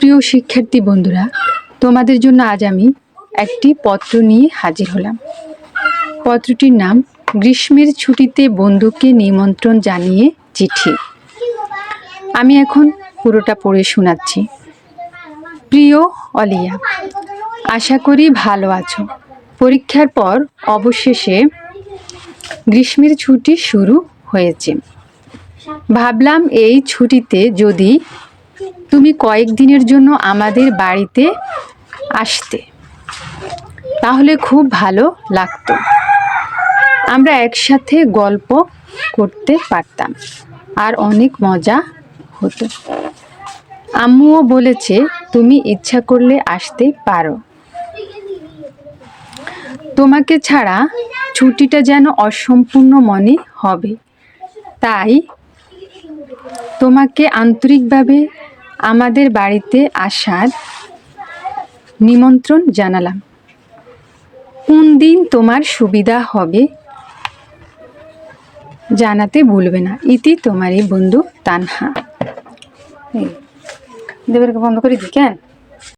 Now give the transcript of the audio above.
প্রিয় শিক্ষার্থী বন্ধুরা, তোমাদের জন্য আজ আমি একটি পত্র নিয়ে হাজির হলাম। পত্রটির নাম গ্রীষ্মের ছুটিতে বন্ধুকে নিমন্ত্রণ জানিয়ে চিঠি। আমি এখন পুরোটা পড়ে শোনাচ্ছি। প্রিয় অলিয়া, আশা করি ভালো আছো। পরীক্ষার পর অবশেষে গ্রীষ্মের ছুটি শুরু হয়েছে। ভাবলাম এই ছুটিতে যদি তুমি কয়েকদিনের জন্য আমাদের বাড়িতে আসতে তাহলে খুব ভালো লাগতো। আমরা একসাথে গল্প করতে পারতাম আর অনেক মজা হতো। আম্মুও বলেছে তুমি ইচ্ছা করলে আসতে পারো। তোমাকে ছাড়া ছুটিটা যেন অসম্পূর্ণ মনে হবে, তাই তোমাকে আন্তরিকভাবে আমাদের বাড়িতে আসার নিমন্ত্রণ জানালাম। কোন দিন তোমার সুবিধা হবে জানাতে ভুলবে না। ইতি তোমারই বন্ধু তানহা। দেবেরকে বন্ধ করে দি কেন?